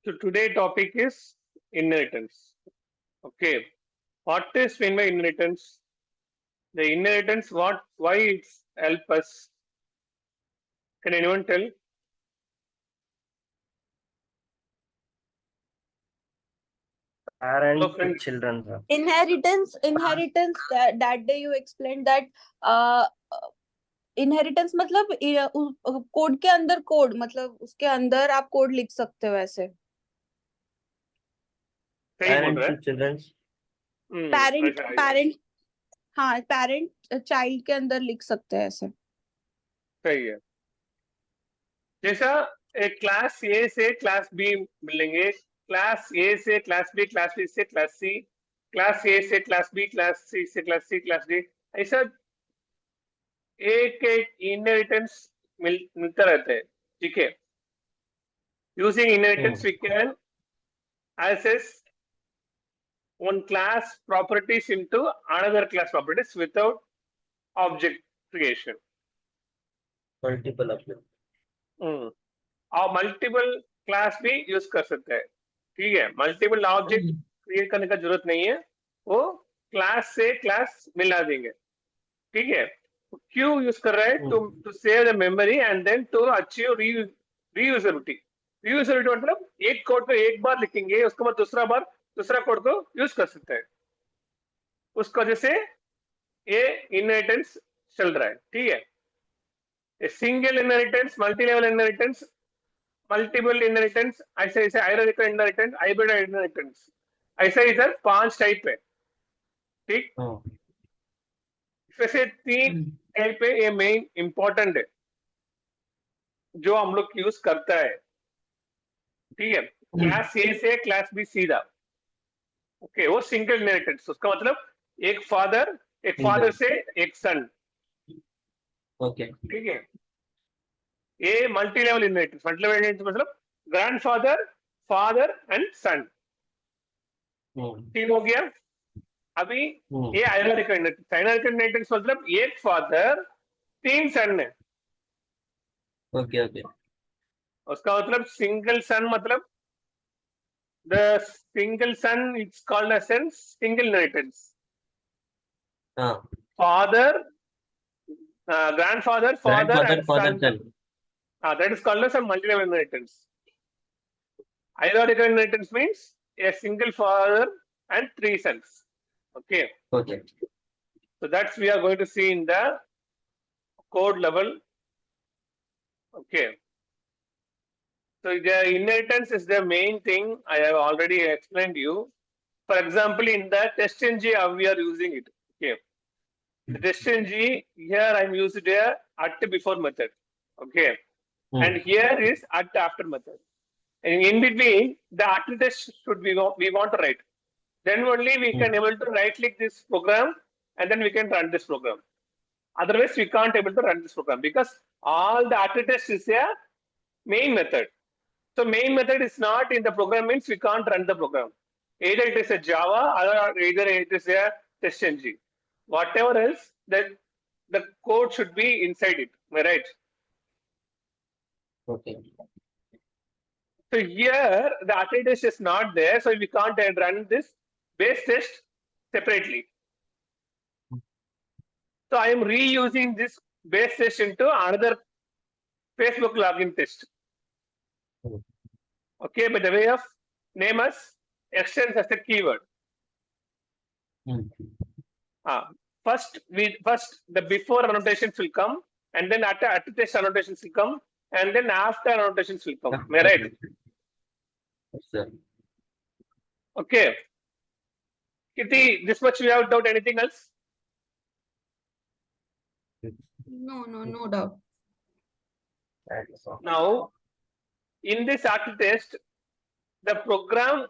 So today topic is inheritance. Okay, what is meant by inheritance? The inheritance, what, why it's help us? Can anyone tell? Hello, Parent to friend. children, sir. Inheritance that day you explained that inheritance मतलब code के अंदर code मतलब उसके अंदर आप code लिख सकते हो ऐसे सही बोल Parent रहा to है. children. पेरेंट अच्छा, पेरेंट हाँ पेरेंट चाइल्ड के अंदर लिख सकते हैं ऐसे सही है. जैसा एक क्लास ए से क्लास बी मिलेंगे, क्लास ए से क्लास बी से क्लास सी, क्लास ए से क्लास बी, क्लास सी से क्लास सी, क्लास डी, ऐसा एक एक इनहेरिटेंस मिलता रहता है. ठीक है. Using inheritance we can access one class properties into another class properties without object creation. Multiple of them. और मल्टीपल क्लास भी यूज कर सकते हैं. ठीक है. मल्टीपल ऑब्जेक्ट क्रिएट करने का जरूरत नहीं है, वो क्लास से क्लास मिला देंगे. ठीक है. क्यों यूज कर रहे हैं? To save the memory and then to achieve reusability. Reusability मतलब एक कोड को एक बार लिखेंगे, उसके बाद दूसरा कोड को यूज कर सकते हैं. उसकी वजह से ये इनहेरिटेंस चल रहा है. ठीक है. Single inheritance, multi level inheritance, multiple inheritance, ऐसे ऐसे हायरार्किकल इनहेरिटेंस, हाइब्रिड इनहेरिटेंस, ऐसे इधर 5 टाइप है. ठीक. इसमें 3 टाइप है, ये मेन इंपॉर्टेंट है जो हम लोग यूज करता है. ठीक है. क्लास ए से क्लास बी सीधा. ओके. वो सिंगल इनहेरिटेंस, उसका मतलब एक फादर से एक सन. ओके. ठीक है. ये मल्टी लेवल इनहेरिटेंस मतलब ग्रैंडफादर, फादर एंड सन. तीन हो गया. अभी ये हायरार्किकल इनहेरिटेंस मतलब एक फादर 3 सन है. ओके. ओके. उसका मतलब सिंगल सन मतलब the single son it's called as single inheritance. Father, grandfather, father and son. That is called as a multi-level inheritance. Hierarchical inheritance means a single father and 3 sons. Okay. Okay. So that's we are going to see in the code level. Okay. So the inheritance is the main thing I have already explained to you. For example, in the TestNG, how we are using it. Okay. The TestNG, here I'm using a at before method. Okay. And here is at after method. And in between, the after test should be we want to write. Then only we can able to right click this program and then we can run this program. Otherwise, we can't able to run this program because all the after test is a main method. So main method is not in the program means we can't run the program. Either it is a Java or either it is a TestNG. Whatever else, then the code should be inside it. Am I right? Okay. So here the array test is not there, so we can't run this base test separately. So I am reusing this base test into another Facebook login test. Okay, by the way of name as extends as a keyword. First the before annotations will come, and then at test annotations will come, and then after annotations will come. Am I right? Yes, sir. Okay. Kitty, this much we have doubt. Anything else? no doubt. Now, in this after test, the program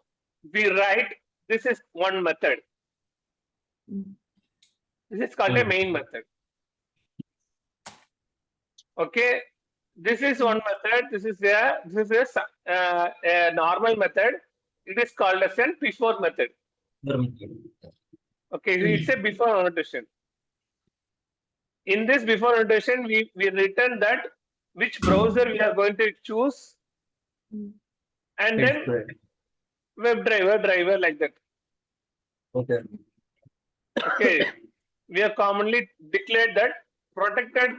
we write, this is one method. This is called a main method. Okay, this is one method. This is a normal method. It is called as an before method. Okay, it's a before annotation. In this before annotation, we return that which browser we are going to choose, and It's then good. driver like that. Okay. Okay, we have commonly declared that protected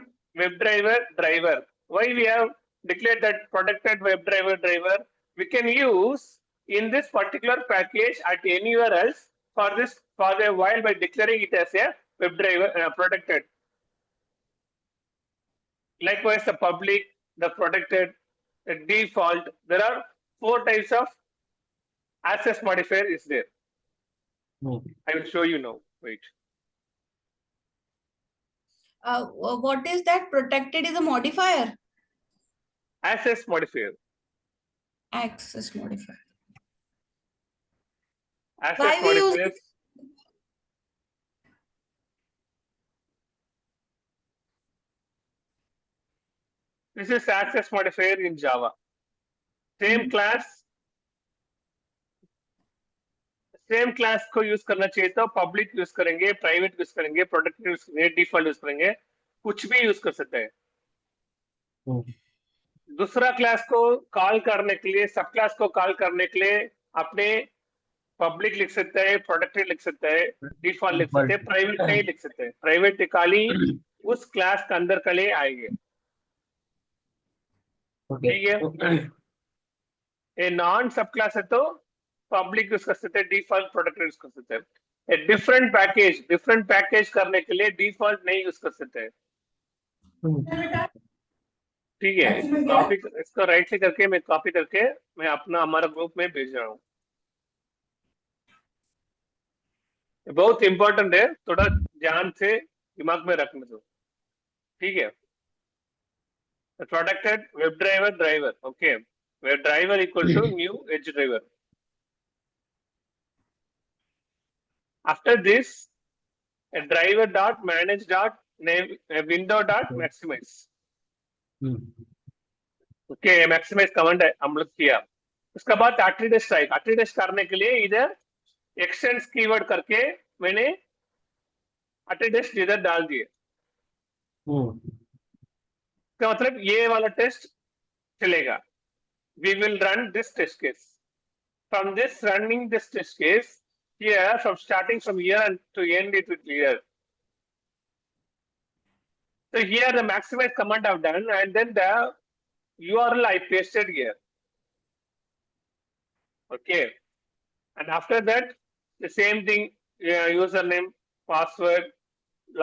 driver. Why we have declared that protected driver? We can use in this particular package at anywhere else for a while by declaring it as a protected. Likewise, the public, the protected, the default. There are 4 types of access modifier is there. Hmm. I will show you now. Wait. What is that? Protected is a modifier. Access modifier. Access modifier. Access Why we use modifiers. This is access modifier in Java. Same class को use करना चाहिए तो public use करेंगे, private use करेंगे, protected use करेंगे, default use करेंगे, कुछ भी यूज कर सकते हैं. दूसरा क्लास को कॉल करने के लिए, सब क्लास को कॉल करने के लिए अपने पब्लिक लिख सकते हैं, प्रोटेक्टेड लिख सकते हैं, डिफॉल्ट लिख सकते हैं, प्राइवेट नहीं लिख सकते हैं. प्राइवेट खाली उस क्लास के अंदर के लिए आएंगे. ठीक है. ए नॉन सब क्लास है तो पब्लिक यूज कर सकते हैं, डिफॉल्ट प्रोटेक्टेड यूज कर सकते हैं. ए डिफरेंट पैकेज करने के लिए डिफॉल्ट नहीं यूज कर सकते हैं. ठीक है. कॉपी इसको राइट क्लिक करके मैं कॉपी करके मैं अपना हमारा ग्रुप में भेज रहा हूँ. बहुत इंपॉर्टेंट है, थोड़ा ध्यान से दिमाग में रखने दो. ठीक है. Protected web driver. Okay. Web driver equal to new Edge driver. After this, a driver dot manage dot name a window dot maximize. Okay, maximize command है हम लोग किया. उसके बाद एट्रीडेस्ट आएगा. एट्रीडेस्ट करने के लिए इधर एक्सटेंस कीवर्ड करके मैंने एट्रीडेस्ट इधर डाल दिए. इसका मतलब ये वाला टेस्ट चलेगा. We will run this test case. From this running this test case, here from starting from here and to end it with here. So here the maximize command I've done, and then the URL I pasted here. Okay, and after that the same thing, username, password,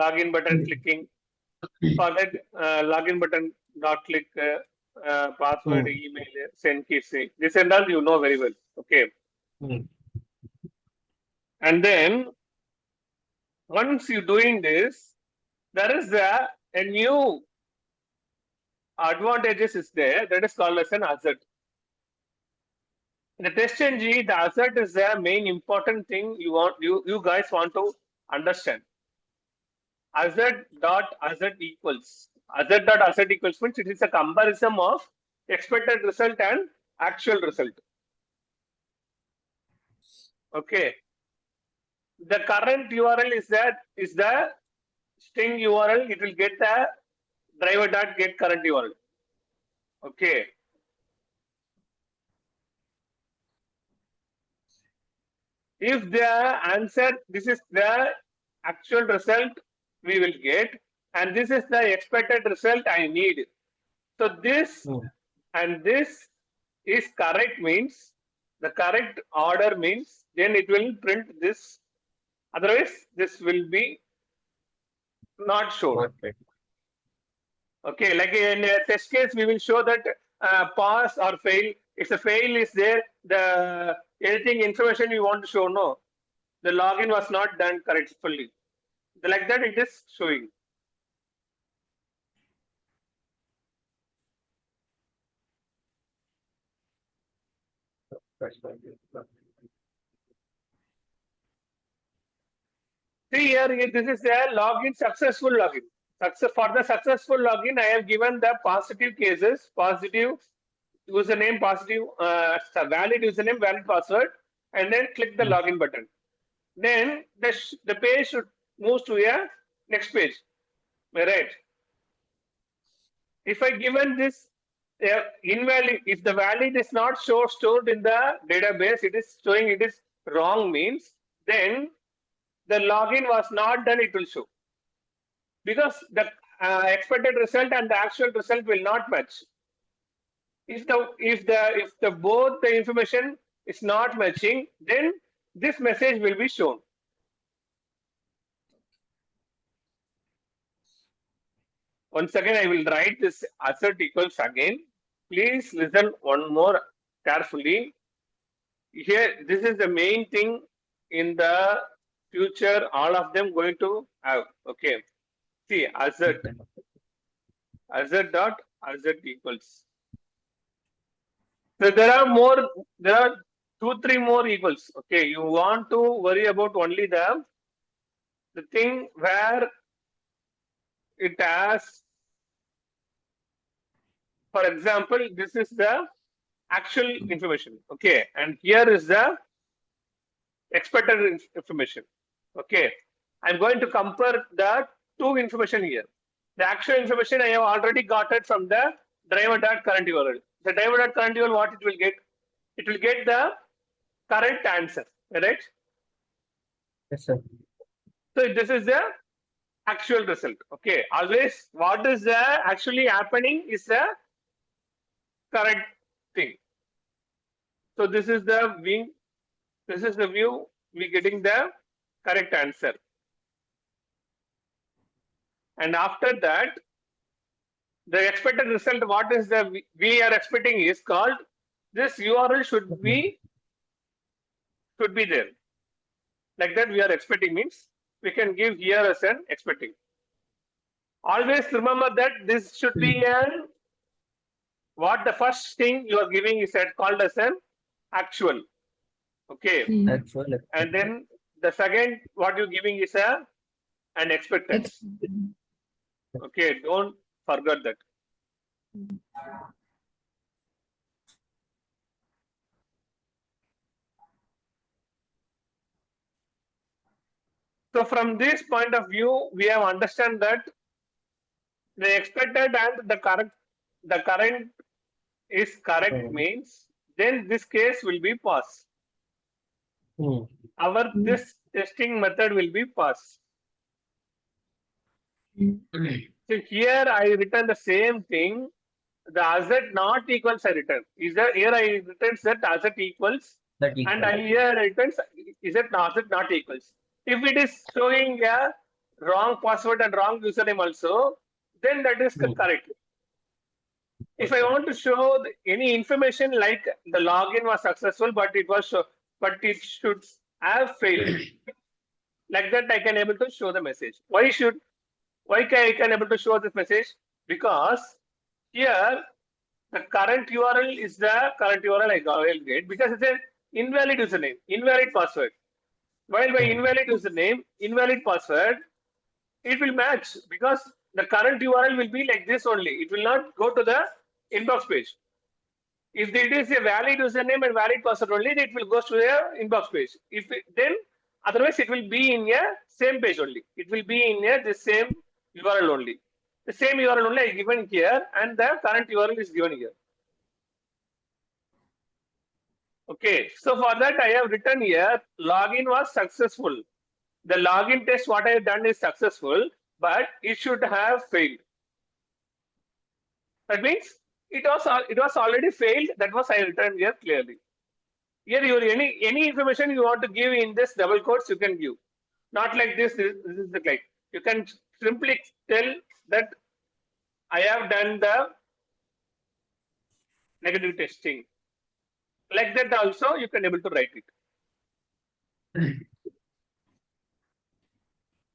login button clicking. For that login button dot click, password, email, send key. This and all you know very well. Okay. And then once you're doing this, there is a new advantages is there that is called as an hazard. In the TestNG, the hazard is the main important thing you guys want to understand. Hazard dot hazard equals means it is a comparison of expected result and actual result. Okay. The current URL is the string URL. It will get the driver dot get current URL. Okay. If the answer, this is the actual result we will get, and this is the expected result I need. So this and this is correct means the correct order means then it will print this. Otherwise, this will be not shown. Okay, like in a test case, we will show that pass or fail. If the fail is there, the anything information you want to show, no, the login was not done correctly. Like that, it is showing. See here, this is a login, successful login. For the successful login, I have given the positive cases, positive username, positive valid username, valid password, and then click the login button. Then the page should move to a next page. Right? If I given this invalid. If the valid is not stored in the database, it is showing it is wrong means then the login was not done. It will show because the expected result and the actual result will not match. If the both the information is not matching, then this message will be shown. Once again, I will write this assert equals again. Please listen one more carefully. Here, this is the main thing in the future. All of them going to have. Okay. See, assert dot assert equals. So there are 2-3 more equals. Okay, you want to worry about only the thing where it has, for example, this is the actual information. Okay, and here is the expected information. Okay, I'm going to compare the two information here. The actual information I have already got it from the driver.current URL. The driver.current URL, what it will get? It will get the correct answer, right? Yes, sir. So this is the actual result. Okay, always what is the actually happening is the correct thing. So this is the wing. This is the view. We getting the correct answer. And after that, the expected result, what is the we are expecting is called this URL should be there. Like that we are expecting means we can give here as an expecting. Always remember that this should be an what the first thing you are giving is called as an actual. Okay. Actual. And then the second what you're giving is an expectance. Okay, don't forget that. So from this point of view, we have understand that the expected and the current is correct means then this case will be pass. Our this testing method will be pass. So here I return the same thing. The asset not equals I return. Is that here I return that asset equals and I here returns is it asset not equals. If it is showing a wrong password and wrong username also, then that is correct. If I want to show any information like the login was successful, but it should have failed. Like that, I can able to show the message. Why I can able to show this message? Because here the current URL is the current URL I will get because it's an invalid username, invalid password. While by invalid username, invalid password, it will match because the current URL will be like this only. It will not go to the inbox page. If it is a valid username and valid password only, it will go to the inbox page. Then otherwise it will be in a same page only. It will be in the same URL only. The same URL only is given here and the current URL is given here. Okay, so for that I have written here login was successful. The login test what I have done is successful, but it should have failed. That means it was already failed. That was I written here clearly. Here any information you want to give in this double quotes you can give. Not like this. This is the like you can simply tell that I have done the negative testing. Like that also you can able to write it.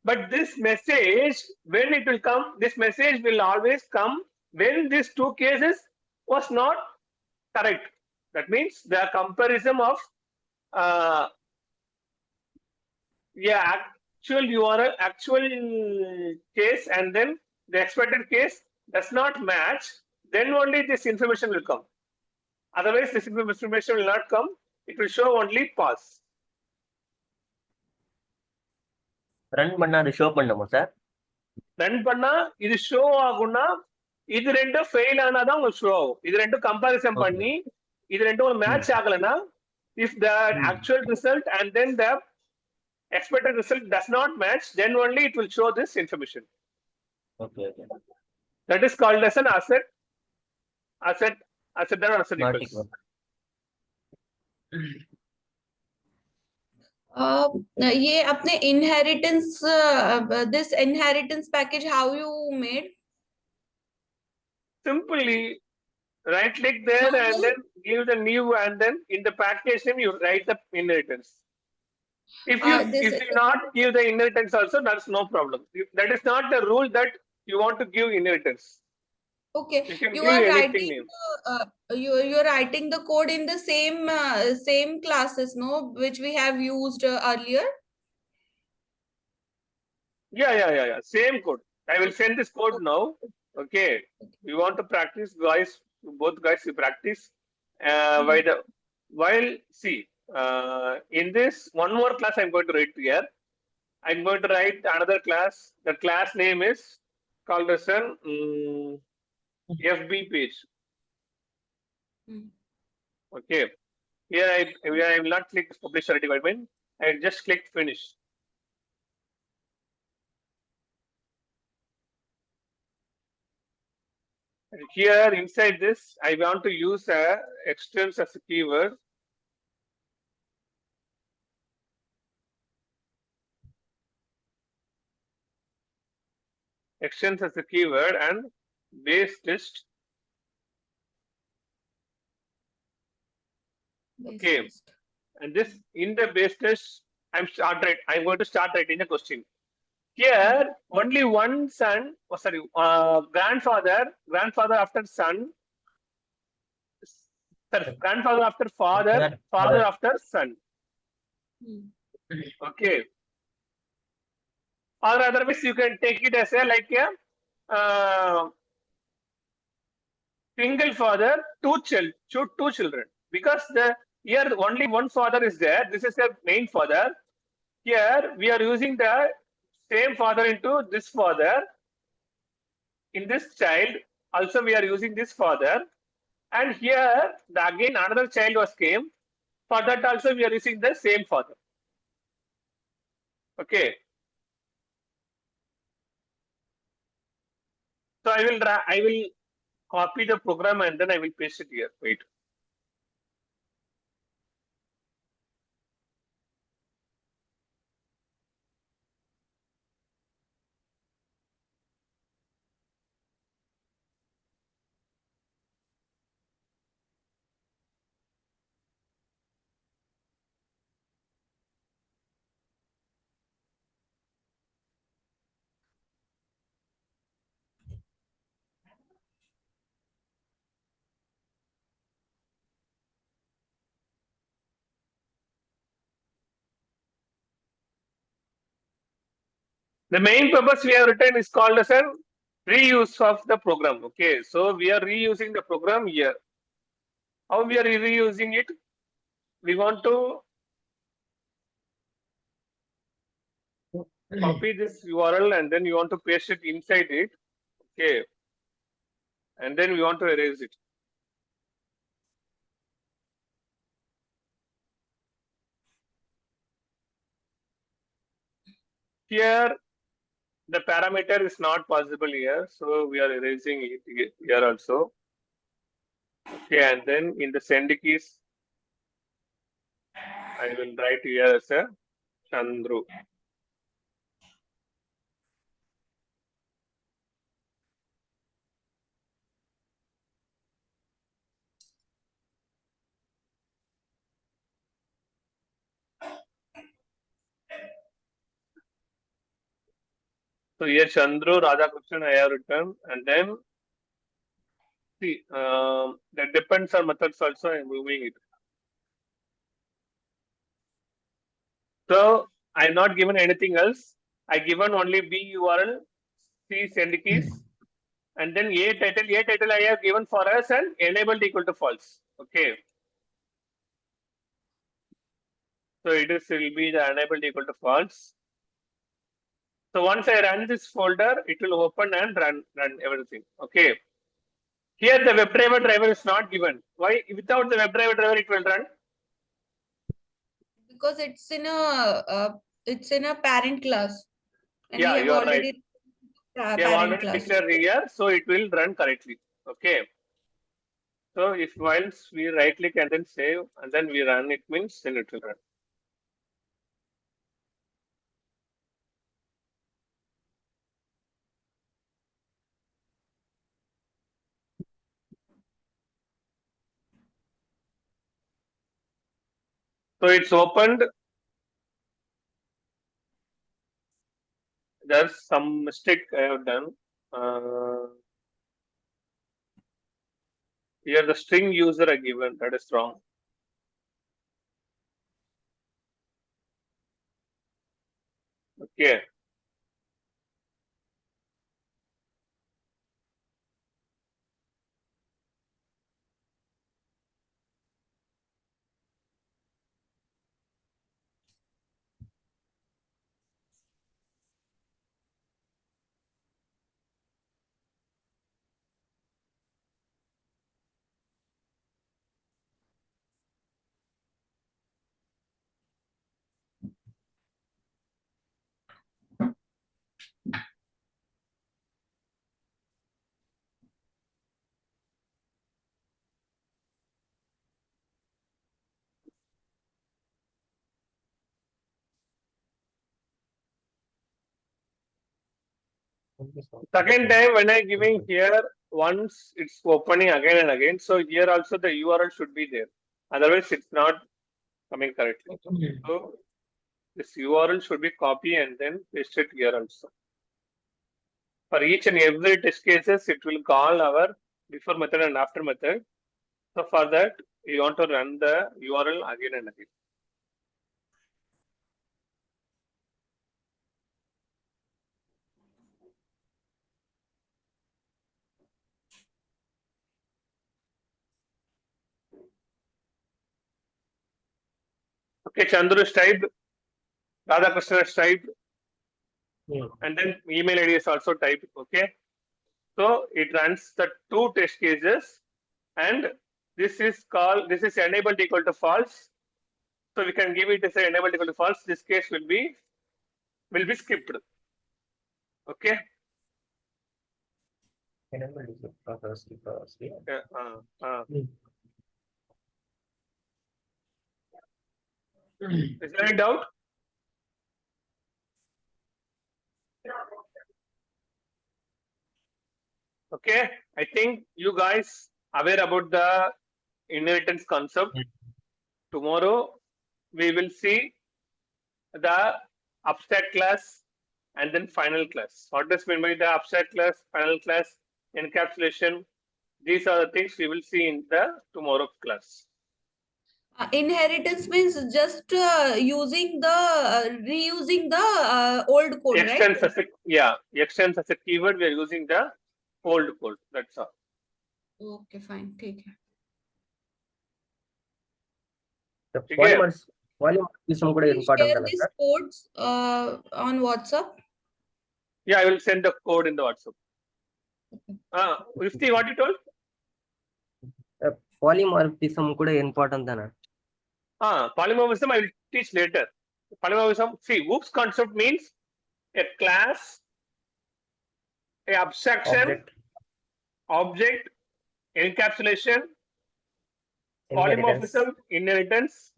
But this message, when it will come, this message will always come when these two cases was not correct. That means the comparison of actual URL, actual case, and then the expected case does not match. Then only this information will come. Otherwise, this information will not come. It will show only pass. Run பண்ணா அது show பண்ணுமா sir? Run பண்ணா இது show ஆகும்னா இது ரெண்டும் fail ஆனாதான் உங்களுக்கு show ஆகும். இது ரெண்டும் கம்பாரிசன் Okay. பண்ணி இது ரெண்டும் ஒரு மேட்ச் ஆகலைன்னா, if the actual result and then the expected result does not match, then only it will show this information. Okay. Okay. That is called as an asset or asset Not equals. equal. ये अपने inheritance this inheritance package how you made? Simply right click there and then give the new, and then in the package name you write the inheritance. If you not give the inheritance also, that's no problem. That is not the rule that you want to give inheritance. Okay, You can you give are anything writing name. you're writing the code in the same classes, no, which we have used earlier. Yeah. Same code. I will send this code now. Okay. You want to practice, guys? Both guys, you practice. While see, in this one more class, I'm going to write here. I'm going to write another class. The class name is called as an FB page. Okay. Here I will not click publish already. I just click finish. And here inside this, I want to use a extends as a keyword. Extends as a keyword and base list. Okay. And this in the base list, I'm going to start writing a question. Here, only one son, grandfather after son, grandfather after father, father after son. Okay. Or otherwise, you can take it as a like a single father, two children. Because here only one father is there. This is the main father. Here we are using the same father into this father. In this child, also we are using this father. And here, again another child was came. For that also we are using the same father. Okay. So I will copy the program and then I will paste it here. Wait. The main purpose we have written is called as a reuse of the program. Okay, so we are reusing the program here. How we are reusing it? We want to copy this URL and then you want to paste it inside it. Okay, and then we want to erase it. Here, the parameter is not possible here, so we are erasing it here also. Okay, and then in the send keys, I will write here as a Chandru. So here Chandru Radhakrishnan I have written, and then see that depends on methods also I am moving it. So I am not given anything else. I given only B URL, C send keys, and then A title. A title I have given for us and enabled equal to false. Okay. So it will be the enabled equal to false. So once I run this folder, it will open and run everything. Okay. Here the WebDriver is not given. Why? Without the WebDriver it will run. Because it's in a parent class, and we Yeah, have you are right. already We have parent already class. declared here, so it will run correctly. Okay. So if once we right click and then save and then we run, it means then it will run. So it's opened. There's some mistake I have done. Here the string user are given. That is wrong. Okay. Second time when I giving here, once it's opening again and again. So here also the URL should be there. Otherwise it's not coming correctly. So this URL should be copy and then paste it here also. For each and every test cases, it will call our before method and after method. So for that, you want to run the URL again and again. Okay, Chandru is typed, Radhakrishnan is typed, and then email ID is also typed. Okay, so it runs the two test cases, and this is enabled equal to false. So we can give it as enabled equal to false. This case will be skipped. Okay. Is there any doubt? Okay, I think you guys aware about the inheritance concept. Tomorrow we will see the abstract class and then final class. What does mean by the abstract class, final class, encapsulation? These are the things we will see in the tomorrow class. Inheritance means just using the reusing the old code, right? Extends as extends as a keyword. We are using the old code. That's all. Okay, fine. Take care. The Okay. polymorphism kuda Please important share ana these sir? codes on WhatsApp. Yeah, I will send the code in the WhatsApp. Rifti, what you told? Polymorphism kuda important ana. Polymorphism I will teach later. Polymorphism, see, OOPS concept means a class, a abstraction, object, encapsulation, polymorphism, inheritance.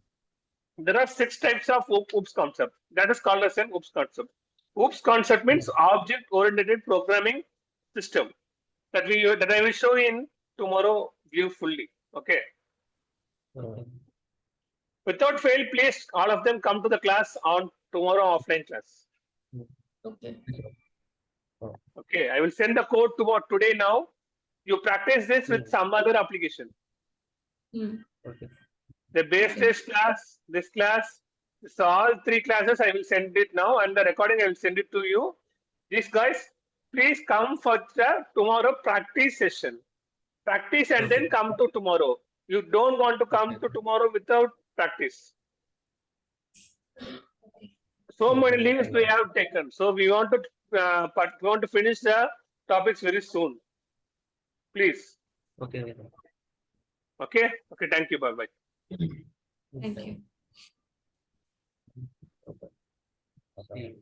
There are 6 types of OOPS concept. That is called as an OOPS concept. OOPS concept means object-oriented programming system that I will show in tomorrow view fully. Okay. Without fail, please all of them come to the class on tomorrow offline class. Okay. Okay, I will send the code today now. You practice this with some other application. Okay. The base test class, this class, so all 3 classes I will send it now, and the recording I will send it to you. These guys, please come for the tomorrow practice session. Practice and then come to tomorrow. You don't want to come to tomorrow without practice. So many leaves we have taken. So we want to finish the topics very soon. Please. Okay. Okay. Okay. Thank you. Bye bye. Thank you. Okay.